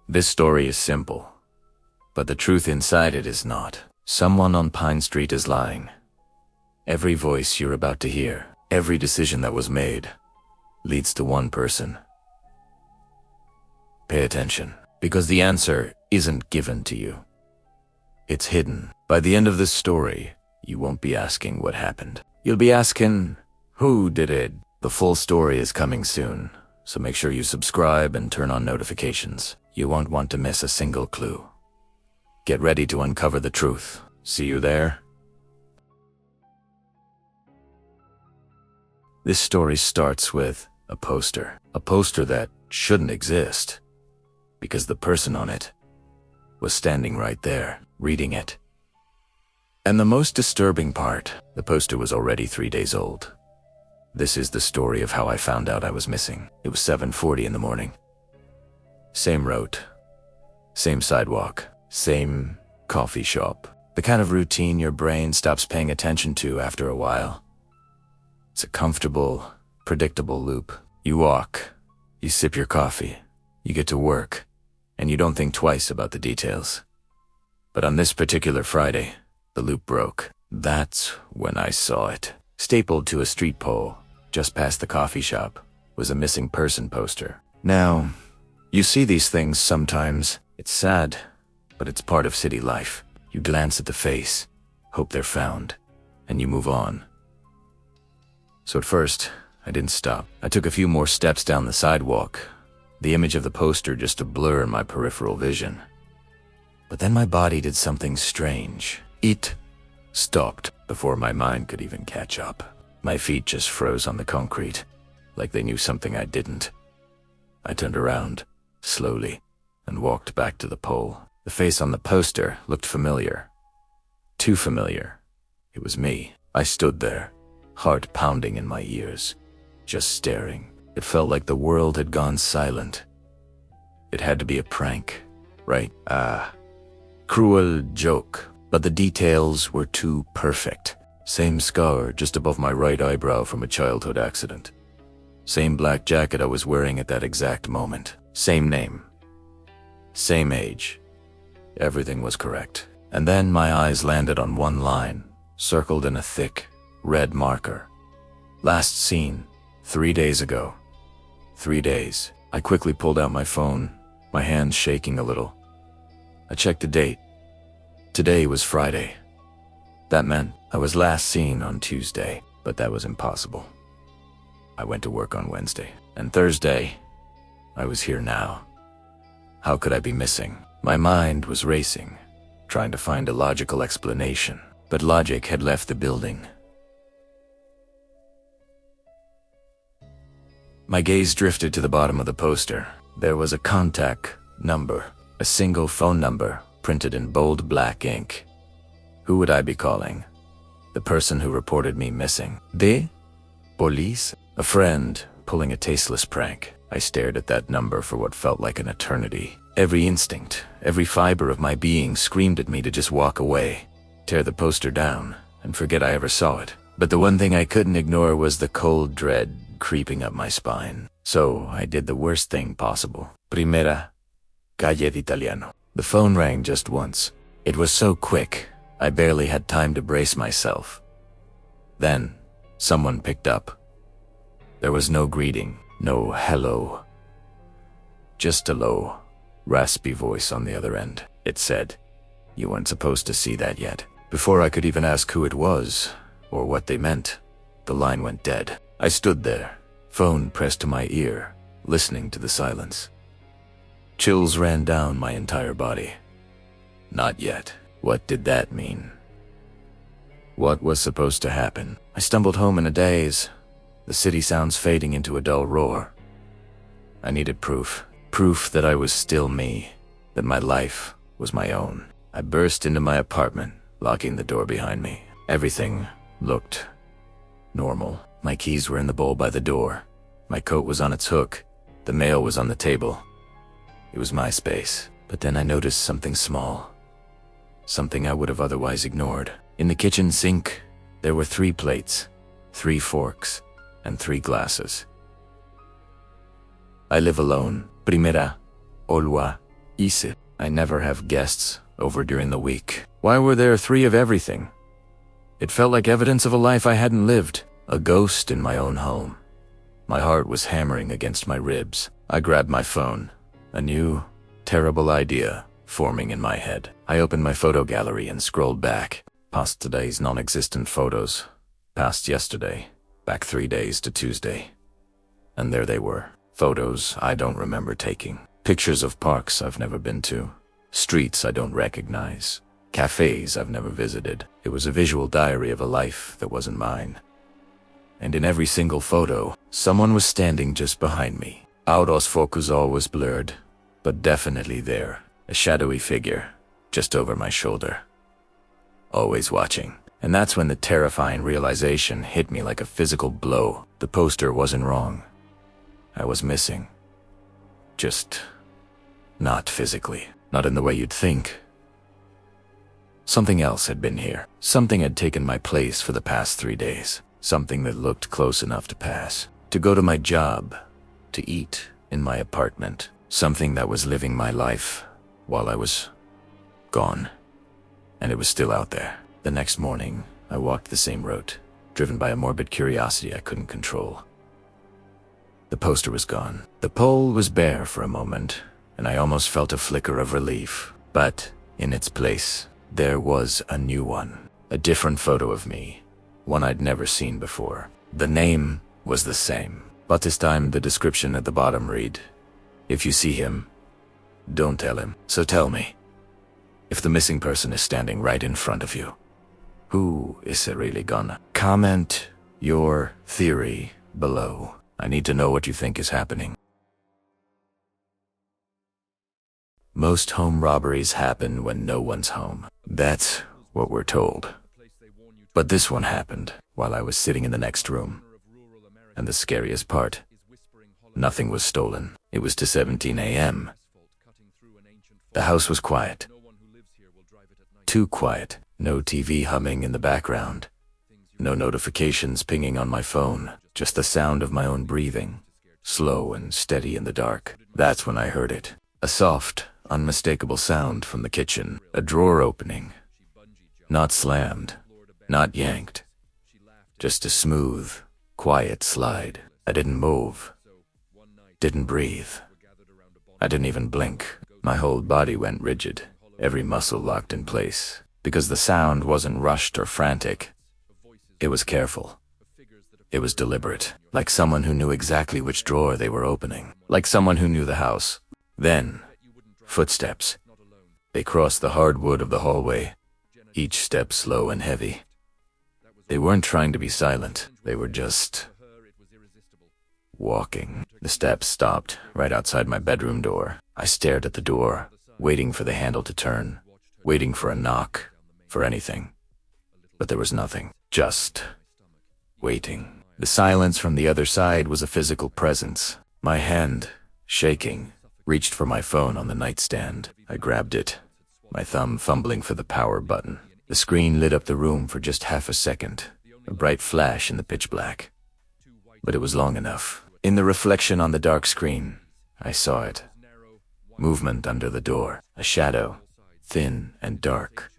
This story is simple, but the truth inside it is not. Someone on Pine Street is lying. Every voice you're about to hear, every decision that was made, leads to one person. Pay attention, because the answer isn't given to you. It's hidden. By the end of this story, you won't be asking what happened. You'll be asking, who did it? The full story is coming soon, so make sure you subscribe and turn on notifications. You won't want to miss a single clue. Get ready to uncover the truth. See you there. This story starts with a poster that shouldn't exist, because the person on it was standing right there, reading it. And the most disturbing part, the poster was already 3 days old. This is the story of how I found out I was missing. It was 7:40 in the morning. Same road, same sidewalk, same coffee shop. The kind of routine your brain stops paying attention to after a while. It's a comfortable, predictable loop. You walk, you sip your coffee, you get to work, and you don't think twice about the details. But on this particular Friday, the loop broke. That's when I saw it. Stapled to a street pole, just past the coffee shop, was a missing person poster. Now, you see these things sometimes. It's sad, but it's part of city life. You glance at the face, hope they're found, and you move on. So at first, I didn't stop. I took a few more steps down the sidewalk, the image of the poster just a blur in my peripheral vision. But then my body did something strange. It stopped before my mind could even catch up. My feet just froze on the concrete, like they knew something I didn't. I turned around, slowly, and walked back to the pole. The face on the poster looked familiar. Too familiar. It was me. I stood there, heart pounding in my ears, just staring. It felt like the world had gone silent. It had to be a prank, right? Cruel joke. But the details were too perfect. Same scar just above my right eyebrow from a childhood accident. Same black jacket I was wearing at that exact moment. Same name. Same age. Everything was correct. And then my eyes landed on one line, circled in a thick, red marker. Last seen, 3 days ago. 3 days. I quickly pulled out my phone, my hands shaking a little. I checked the date. Today was Friday. That meant I was last seen on Tuesday, but that was impossible. I went to work on Wednesday, and Thursday, I was here now. How could I be missing? My mind was racing, trying to find a logical explanation, but logic had left the building. My gaze drifted to the bottom of the poster. There was a contact number, a single phone number, printed in bold black ink. Who would I be calling? The person who reported me missing. The police? A friend pulling a tasteless prank. I stared at that number for what felt like an eternity. Every instinct, every fiber of my being screamed at me to just walk away, tear the poster down, and forget I ever saw it. But the one thing I couldn't ignore was the cold dread creeping up my spine. So I did the worst thing possible. Primera, calle d'Italiano. The phone rang just once. It was so quick, I barely had time to brace myself. Then, someone picked up. There was no greeting, no hello. Just a low, raspy voice on the other end. It said, "You weren't supposed to see that yet." Before I could even ask who it was, or what they meant, the line went dead. I stood there, phone pressed to my ear, listening to the silence. Chills ran down my entire body. Not yet. What did that mean? What was supposed to happen? I stumbled home in a daze, the city sounds fading into a dull roar. I needed proof. Proof that I was still me, that my life was my own. I burst into my apartment, locking the door behind me. Everything looked normal. My keys were in the bowl by the door. My coat was on its hook. The mail was on the table. It was my space. But then I noticed something small. Something I would have otherwise ignored. In the kitchen sink, there were 3 plates, 3 forks, and 3 glasses. I live alone. Primera, Olwa, Easy. I never have guests over during the week. Why were there 3 of everything? It felt like evidence of a life I hadn't lived. A ghost in my own home. My heart was hammering against my ribs. I grabbed my phone. A new, terrible idea forming in my head. I opened my photo gallery and scrolled back. Past today's non-existent photos. Past yesterday. Back 3 days to Tuesday. And there they were. Photos I don't remember taking. Pictures of parks I've never been to. Streets I don't recognize. Cafes I've never visited. It was a visual diary of a life that wasn't mine. And in every single photo, someone was standing just behind me. Out of focus, always blurred, but definitely there. A shadowy figure, just over my shoulder. Always watching. And that's when the terrifying realization hit me like a physical blow. The poster wasn't wrong. I was missing. Just not physically. Not in the way you'd think. Something else had been here. Something had taken my place for the past 3 days. Something that looked close enough to pass. To go to my job. To eat in my apartment. Something that was living my life while I was gone. And it was still out there. The next morning, I walked the same route, driven by a morbid curiosity I couldn't control. The poster was gone. The pole was bare for a moment, and I almost felt a flicker of relief. But in its place, there was a new one. A different photo of me. One I'd never seen before. The name was the same, but this time the description at the bottom read, "If you see him, don't tell him." So tell me, if the missing person is standing right in front of you, who is it really gonna? Comment your theory below. I need to know what you think is happening. Most home robberies happen when no one's home. That's what we're told. But this one happened while I was sitting in the next room. And the scariest part, nothing was stolen. It was to 17 a.m. The house was quiet. Too quiet. No TV humming in the background. No notifications pinging on my phone. Just the sound of my own breathing. Slow and steady in the dark. That's when I heard it. A soft, unmistakable sound from the kitchen. A drawer opening. Not slammed. Not yanked. Just a smooth, quiet slide. I didn't move. Didn't breathe. I didn't even blink. My whole body went rigid. Every muscle locked in place. Because the sound wasn't rushed or frantic. It was careful. It was deliberate. Like someone who knew exactly which drawer they were opening. Like someone who knew the house. Then, footsteps. They crossed the hardwood of the hallway. Each step slow and heavy. They weren't trying to be silent. They were just walking. The steps stopped right outside my bedroom door. I stared at the door, waiting for the handle to turn, waiting for a knock, for anything. But there was nothing. Just waiting. The silence from the other side was a physical presence. My hand, shaking, reached for my phone on the nightstand. I grabbed it, my thumb fumbling for the power button. The screen lit up the room for just half a second, a bright flash in the pitch black. But it was long enough. In the reflection on the dark screen, I saw it. Movement under the door, a shadow, thin and dark,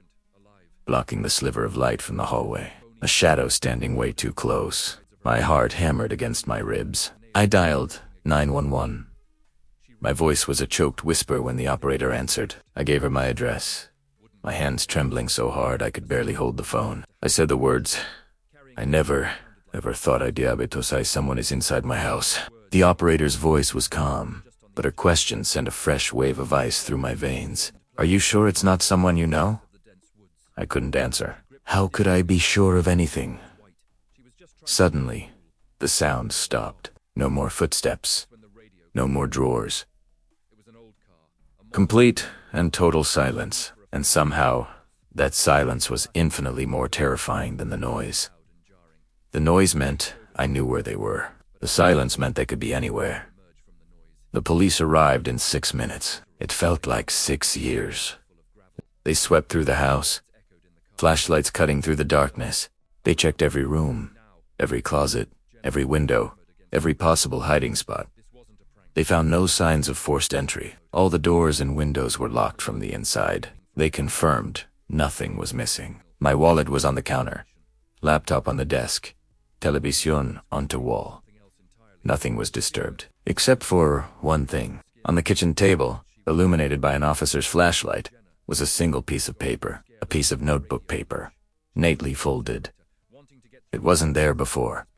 blocking the sliver of light from the hallway. A shadow standing way too close. My heart hammered against my ribs. I dialed 911. My voice was a choked whisper when the operator answered. I gave her my address, my hands trembling so hard I could barely hold the phone. I said the words, "I never, ever thought I'd say someone is inside my house." The operator's voice was calm, but her question sent a fresh wave of ice through my veins. "Are you sure it's not someone you know?" I couldn't answer. How could I be sure of anything? Suddenly, the sound stopped. No more footsteps. No more drawers. Complete and total silence. And somehow, that silence was infinitely more terrifying than the noise. The noise meant I knew where they were. The silence meant they could be anywhere. The police arrived in 6 minutes. It felt like 6 years. They swept through the house, flashlights cutting through the darkness. They checked every room, every closet, every window, every possible hiding spot. They found no signs of forced entry. All the doors and windows were locked from the inside. They confirmed nothing was missing. My wallet was on the counter, laptop on the desk, television onto wall. Nothing was disturbed, except for one thing. On the kitchen table, illuminated by an officer's flashlight, was a single piece of paper, a piece of notebook paper, neatly folded. It wasn't there before.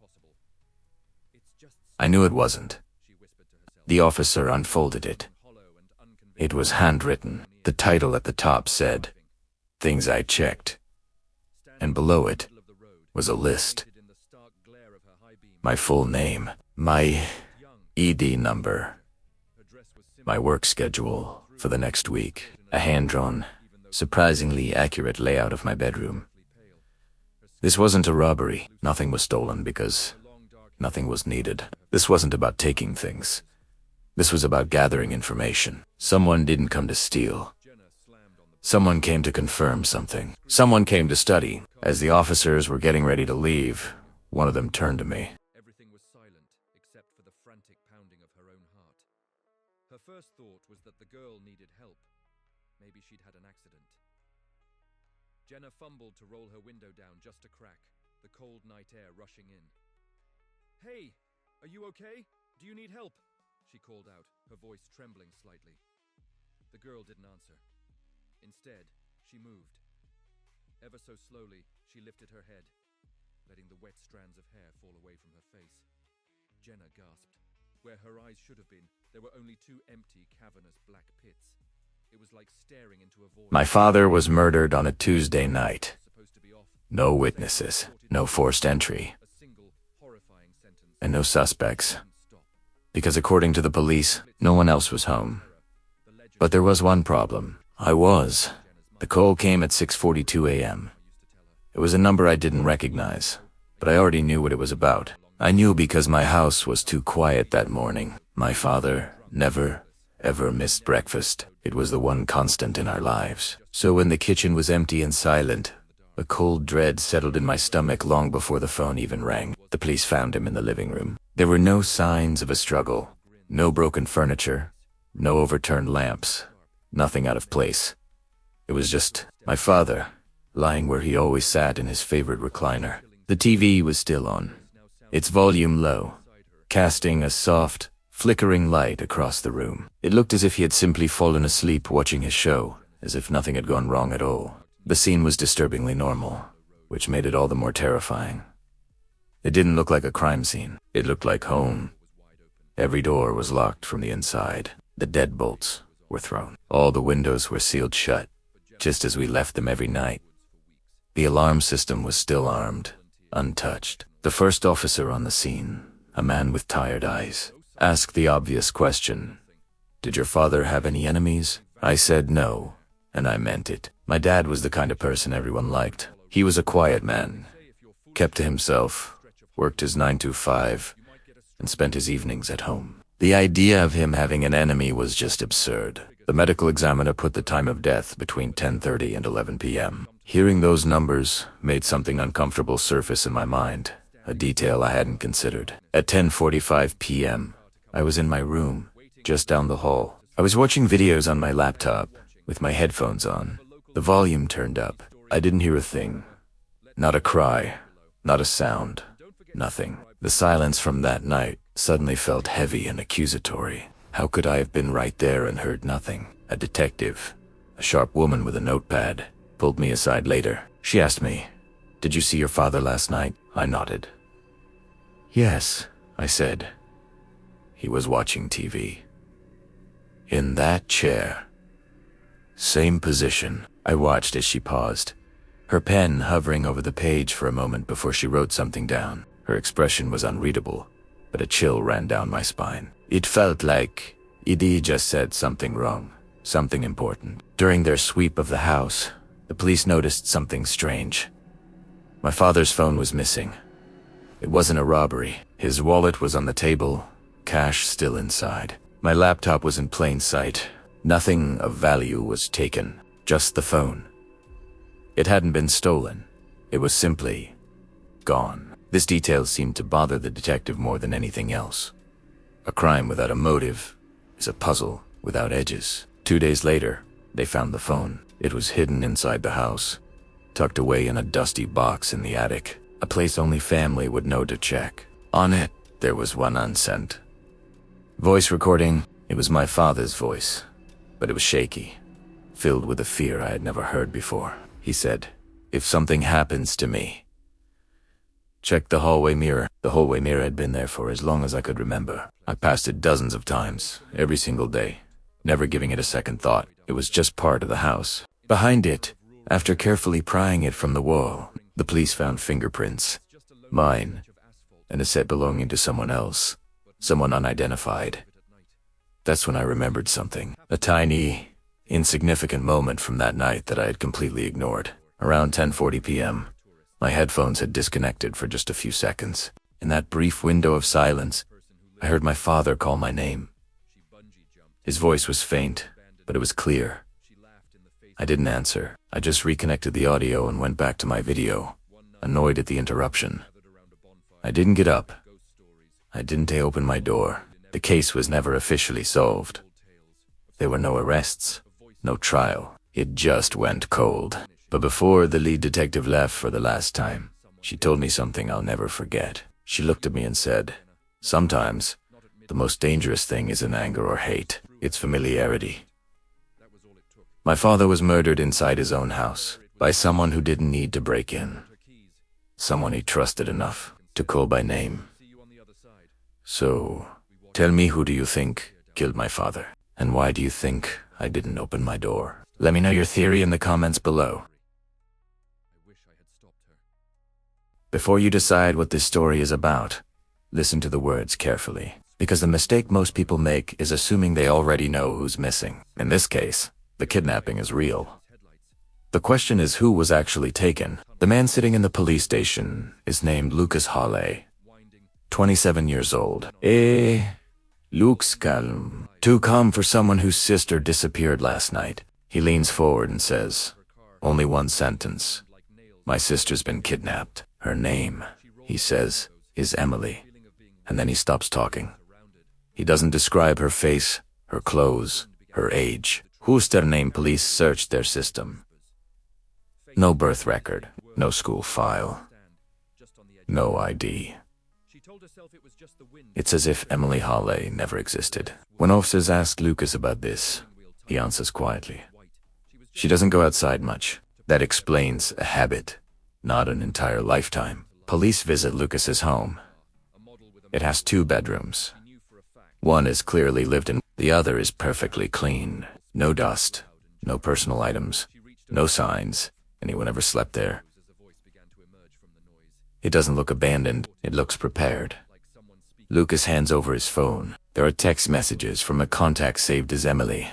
I knew it wasn't. The officer unfolded it. It was handwritten. The title at the top said, "Things I checked." And below it was a list. My full name, my ED number, my work schedule for the next week, a hand-drawn, surprisingly accurate layout of my bedroom. This wasn't a robbery. Nothing was stolen because nothing was needed. This wasn't about taking things. This was about gathering information. Someone didn't come to steal. Someone came to confirm something. Someone came to study. As the officers were getting ready to leave, one of them turned to me. Everything was silent except for the frantic pounding of her own heart. Her first thought was that the girl needed help. Maybe she'd had an accident. Jenna fumbled to roll her window down just a crack, the cold night air rushing in. "Hey, are you okay? Do you need help?" she called out, her voice trembling slightly. The girl didn't answer. Instead, she moved. Ever so slowly, she lifted her head, letting the wet strands of hair fall away from her face. Jenna gasped. Where her eyes should have been, there were only two empty, cavernous black pits. It was like staring into a void. My father was murdered on a Tuesday night. No witnesses, no forced entry, and no suspects. Because according to the police, no one else was home. But there was one problem. The call came at 6:42 a.m. It was a number I didn't recognize, but I already knew what it was about. I knew because my house was too quiet that morning. My father never, ever missed breakfast. It was the one constant in our lives. So when the kitchen was empty and silent, a cold dread settled in my stomach long before the phone even rang. The police found him in the living room. There were no signs of a struggle, no broken furniture, no overturned lamps, nothing out of place. It was just my father, lying where he always sat in his favorite recliner. The TV was still on, its volume low, casting a soft, flickering light across the room. It looked as if he had simply fallen asleep watching his show, as if nothing had gone wrong at all. The scene was disturbingly normal, which made it all the more terrifying. It didn't look like a crime scene. It looked like home. Every door was locked from the inside. The deadbolts were thrown. All the windows were sealed shut, just as we left them every night. The alarm system was still armed, untouched. The first officer on the scene, a man with tired eyes, asked the obvious question, "Did your father have any enemies?" I said no, and I meant it. My dad was the kind of person everyone liked. He was a quiet man, kept to himself, worked his 9 to 5, and spent his evenings at home. The idea of him having an enemy was just absurd. The medical examiner put the time of death between 10:30 and 11 p.m. Hearing those numbers made something uncomfortable surface in my mind, a detail I hadn't considered. At 10:45 p.m., I was in my room, just down the hall. I was watching videos on my laptop, with my headphones on. The volume turned up. I didn't hear a thing. Not a cry, not a sound, nothing. The silence from that night suddenly felt heavy and accusatory. How could I have been right there and heard nothing? A detective, a sharp woman with a notepad, pulled me aside later. She asked me, "Did you see your father last night?" I nodded. "Yes," I said. He was watching TV. In that chair. Same position. I watched as she paused, her pen hovering over the page for a moment before she wrote something down. Her expression was unreadable, but a chill ran down my spine. It felt like ED just said something wrong, something important. During their sweep of the house, the police noticed something strange. My father's phone was missing. It wasn't a robbery. His wallet was on the table, cash still inside. My laptop was in plain sight. Nothing of value was taken, just the phone. It hadn't been stolen. It was simply gone. This detail seemed to bother the detective more than anything else. A crime without a motive is a puzzle without edges. 2 days later, they found the phone. It was hidden inside the house, tucked away in a dusty box in the attic, a place only family would know to check. On it, there was one unsent voice recording. It was my father's voice, but it was shaky, filled with a fear I had never heard before. He said, "If something happens to me, check the hallway mirror." The hallway mirror had been there for as long as I could remember. I passed it dozens of times, every single day, never giving it a second thought. It was just part of the house. Behind it, after carefully prying it from the wall, the police found fingerprints, mine, and a set belonging to someone else, someone unidentified. That's when I remembered something. A tiny, insignificant moment from that night that I had completely ignored. Around 10:40 p.m., my headphones had disconnected for just a few seconds. In that brief window of silence, I heard my father call my name. His voice was faint, but it was clear. I didn't answer. I just reconnected the audio and went back to my video, annoyed at the interruption. I didn't get up. I didn't dare open my door. The case was never officially solved. There were no arrests, no trial. It just went cold. But before the lead detective left for the last time, she told me something I'll never forget. She looked at me and said, "Sometimes, the most dangerous thing isn't anger or hate, it's familiarity." My father was murdered inside his own house, by someone who didn't need to break in. Someone he trusted enough to call by name. So, tell me, who do you think killed my father? And why do you think I didn't open my door? Let me know your theory in the comments below. Before you decide what this story is about, listen to the words carefully, because the mistake most people make is assuming they already know who's missing. In this case, the kidnapping is real. The question is, who was actually taken? The man sitting in the police station is named Lucas Hawley, 27 years old. Luke's calm. Too calm for someone whose sister disappeared last night. He leans forward and says, "Only one sentence. My sister's been kidnapped. Her name," he says, "is Emily." And then he stops talking. He doesn't describe her face, her clothes, her age. Who's their name? Police searched their system. No birth record, no school file, no ID. It's as if Emily Hawley never existed. When officers ask Lucas about this, he answers quietly. She doesn't go outside much. That explains a habit, not an entire lifetime. Police visit Lucas's home. It has 2 bedrooms. One is clearly lived in, the other is perfectly clean. No dust, no personal items, no signs anyone ever slept there. It doesn't look abandoned, it looks prepared. Lucas hands over his phone. There are text messages from a contact saved as Emily.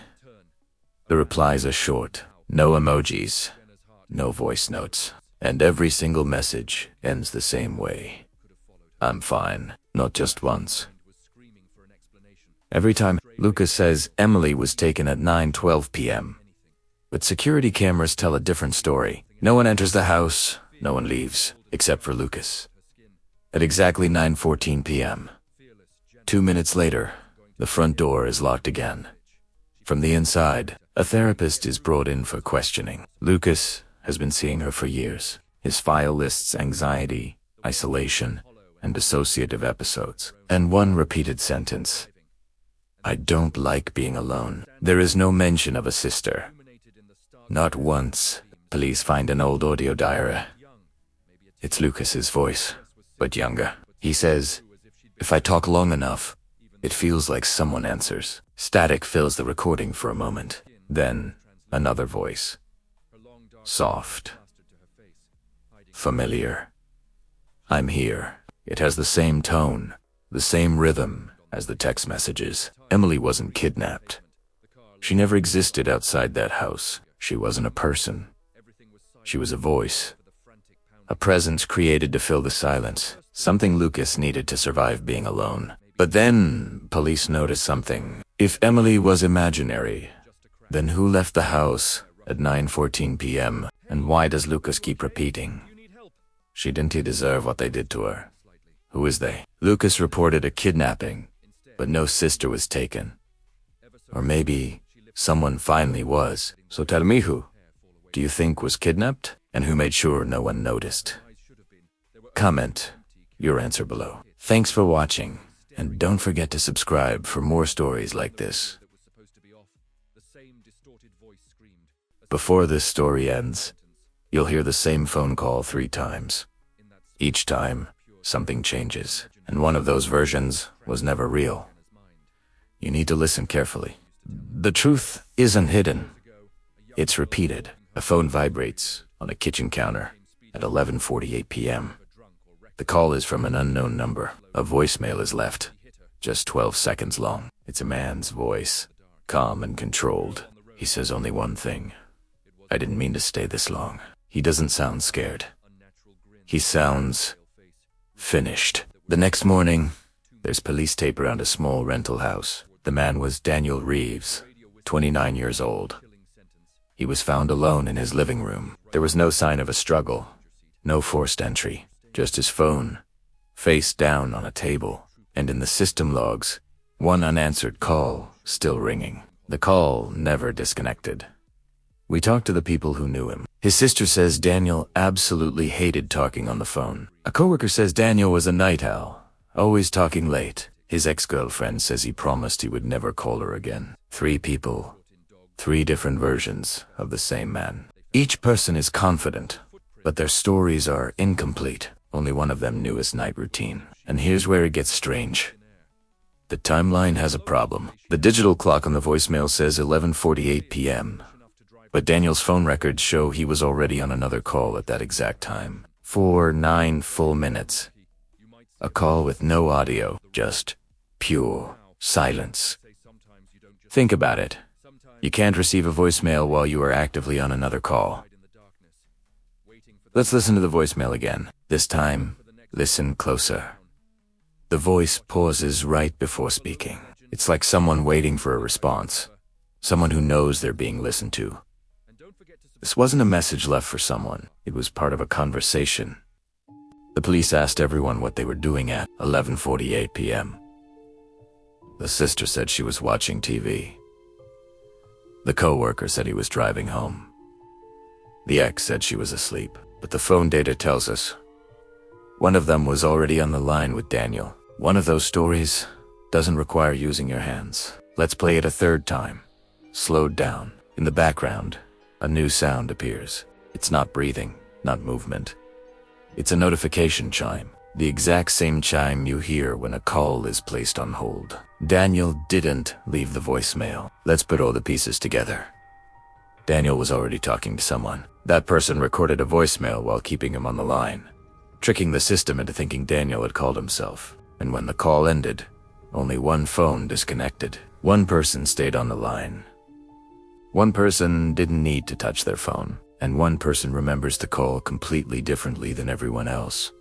The replies are short, no emojis, no voice notes, and every single message ends the same way. "I'm fine," not just once. Every time, Lucas says Emily was taken at 9:12 p.m. But security cameras tell a different story. No one enters the house, no one leaves, except for Lucas. At exactly 9:14 p.m., 2 minutes later, the front door is locked again. From the inside, a therapist is brought in for questioning. Lucas has been seeing her for years. His file lists anxiety, isolation, and dissociative episodes. And one repeated sentence: "I don't like being alone." There is no mention of a sister. Not once. Police find an old audio diary. It's Lucas's voice, but younger. He says, "If I talk long enough, it feels like someone answers." Static fills the recording for a moment. Then, another voice. Soft. Familiar. "I'm here." It has the same tone, the same rhythm as the text messages. Emily wasn't kidnapped. She never existed outside that house. She wasn't a person. She was a voice. A presence created to fill the silence. Something Lucas needed to survive being alone. But then, police noticed something. If Emily was imaginary, then who left the house at 9:14 p.m.? And why does Lucas keep repeating? She didn't deserve what they did to her. Who is they? Lucas reported a kidnapping, but no sister was taken. Or maybe someone finally was. So tell me, who do you think was kidnapped? And who made sure no one noticed? Comment your answer below. Thanks for watching, and don't forget to subscribe for more stories like this. Before this story ends, you'll hear the same phone call 3 times. Each time, something changes, and one of those versions was never real. You need to listen carefully. The truth isn't hidden. It's repeated. A phone vibrates on a kitchen counter at 11:48 p.m. The call is from an unknown number. A voicemail is left, just 12 seconds long. It's a man's voice, calm and controlled. He says only one thing. I didn't mean to stay this long. He doesn't sound scared. He sounds finished. The next morning, there's police tape around a small rental house. The man was Daniel Reeves, 29 years old. He was found alone in his living room. There was no sign of a struggle, no forced entry, just his phone, face down on a table, and in the system logs, one unanswered call still ringing. The call never disconnected. We talked to the people who knew him. His sister says Daniel absolutely hated talking on the phone. A coworker says Daniel was a night owl, always talking late. His ex-girlfriend says he promised he would never call her again. 3 people, 3 different versions of the same man. Each person is confident, but their stories are incomplete. Only one of them knew his night routine. And here's where it gets strange. The timeline has a problem. The digital clock on the voicemail says 11:48 p.m., but Daniel's phone records show he was already on another call at that exact time. For 9 full minutes. A call with no audio, just pure silence. Think about it. You can't receive a voicemail while you are actively on another call. Let's listen to the voicemail again. This time, listen closer. The voice pauses right before speaking. It's like someone waiting for a response. Someone who knows they're being listened to. This wasn't a message left for someone. It was part of a conversation. The police asked everyone what they were doing at 11:48 p.m. The sister said she was watching TV. The co-worker said he was driving home. The ex said she was asleep, but the phone data tells us one of them was already on the line with Daniel. One of those stories doesn't require using your hands. Let's play it a 3rd time. Slowed down. In the background, a new sound appears. It's not breathing, not movement. It's a notification chime, the exact same chime you hear when a call is placed on hold. Daniel didn't leave the voicemail. Let's put all the pieces together. Daniel was already talking to someone. That person recorded a voicemail while keeping him on the line, tricking the system into thinking Daniel had called himself. And when the call ended, only one phone disconnected. One person stayed on the line. One person didn't need to touch their phone. And one person remembers the call completely differently than everyone else.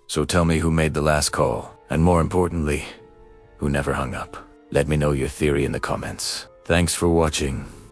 So tell me who made the last call, and more importantly, who never hung up. Let me know your theory in the comments. Thanks for watching.